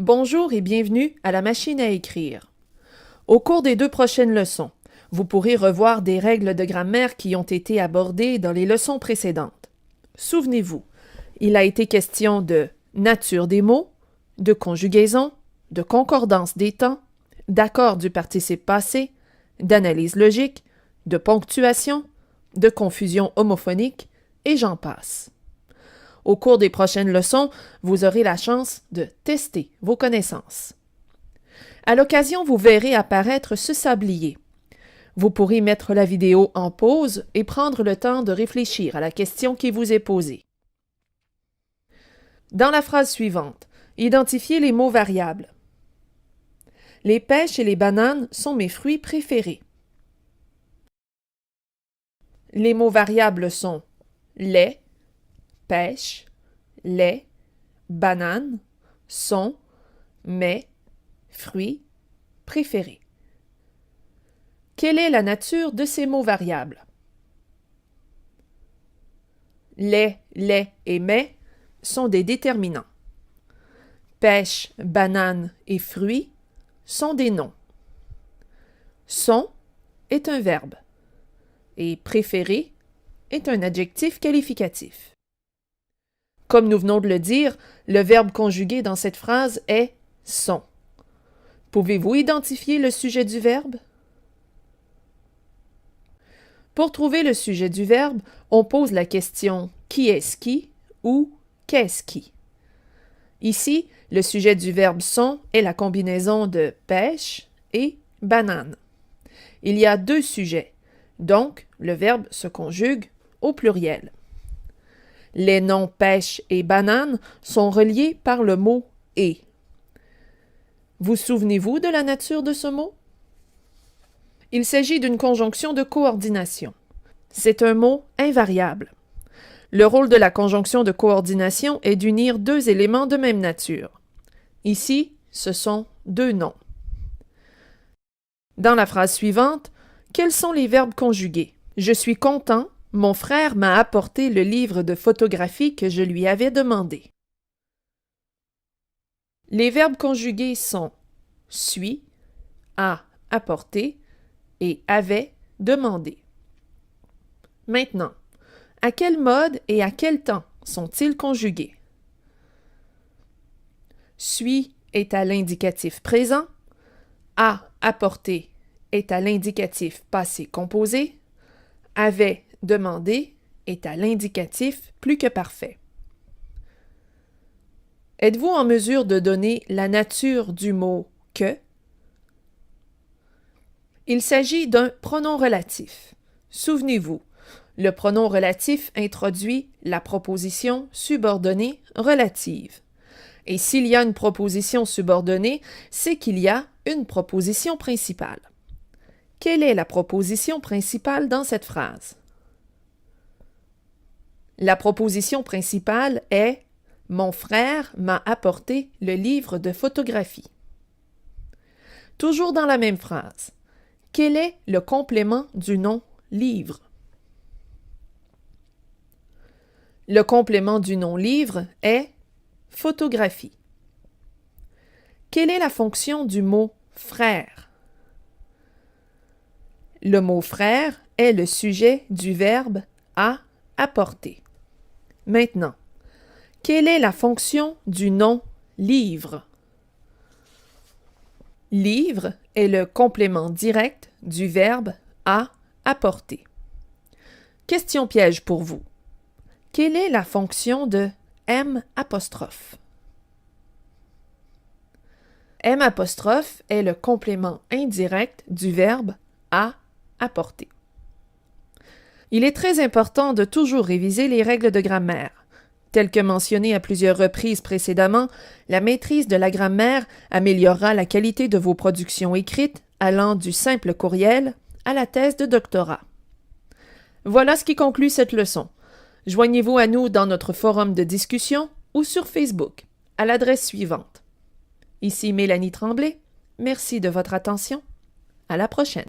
Bonjour et bienvenue à la machine à écrire. Au cours des 2 prochaines leçons, vous pourrez revoir des règles de grammaire qui ont été abordées dans les leçons précédentes. Souvenez-vous, il a été question de nature des mots, de conjugaison, de concordance des temps, d'accord du participe passé, d'analyse logique, de ponctuation, de confusion homophonique, et j'en passe. Au cours des prochaines leçons, vous aurez la chance de tester vos connaissances. À l'occasion, vous verrez apparaître ce sablier. Vous pourrez mettre la vidéo en pause et prendre le temps de réfléchir à la question qui vous est posée. Dans la phrase suivante, identifiez les mots variables. Les pêches et les bananes sont mes fruits préférés. Les mots variables sont lait, pêche, lait, banane, sont, mes, fruits, préférés. Quelle est la nature de ces mots variables? Les et mes sont des déterminants. Pêche, banane et fruits sont des noms. Sont est un verbe et préféré est un adjectif qualificatif. Comme nous venons de le dire, le verbe conjugué dans cette phrase est « sont ». Pouvez-vous identifier le sujet du verbe? Pour trouver le sujet du verbe, on pose la question « qui est-ce qui » ou « qu'est-ce qui ». Ici, le sujet du verbe « sont » est la combinaison de « pêche » et « banane ». Il y a 2 sujets, donc le verbe se conjugue au pluriel. Les noms pêche et banane sont reliés par le mot « et ». Vous souvenez-vous de la nature de ce mot? Il s'agit d'une conjonction de coordination. C'est un mot invariable. Le rôle de la conjonction de coordination est d'unir 2 éléments de même nature. Ici, ce sont 2 noms. Dans la phrase suivante, quels sont les verbes conjugués? Je suis content. Mon frère m'a apporté le livre de photographie que je lui avais demandé. Les verbes conjugués sont suis, a apporté et avait demandé. Maintenant, à quel mode et à quel temps sont-ils conjugués? Suis est à l'indicatif présent, a apporté est à l'indicatif passé composé, avait demandé est à l'indicatif plus que parfait. Êtes-vous en mesure de donner la nature du mot « que » ? Il s'agit d'un pronom relatif. Souvenez-vous, le pronom relatif introduit la proposition subordonnée relative. Et s'il y a une proposition subordonnée, c'est qu'il y a une proposition principale. Quelle est la proposition principale dans cette phrase? La proposition principale est « Mon frère m'a apporté le livre de photographie ». Toujours dans la même phrase, quel est le complément du nom « livre » ? Le complément du nom « livre » est « photographie ». Quelle est la fonction du mot « frère » ? Le mot « frère » est le sujet du verbe « a apporter ». Maintenant, quelle est la fonction du nom « livre » ? Livre est le complément direct du verbe « a apporter ». Question piège pour vous. Quelle est la fonction de M'? M' est le complément indirect du verbe « a apporter ». Il est très important de toujours réviser les règles de grammaire. Telles que mentionnées à plusieurs reprises précédemment, la maîtrise de la grammaire améliorera la qualité de vos productions écrites, allant du simple courriel à la thèse de doctorat. Voilà ce qui conclut cette leçon. Joignez-vous à nous dans notre forum de discussion ou sur Facebook, à l'adresse suivante. Ici Mélanie Tremblay. Merci de votre attention. À la prochaine.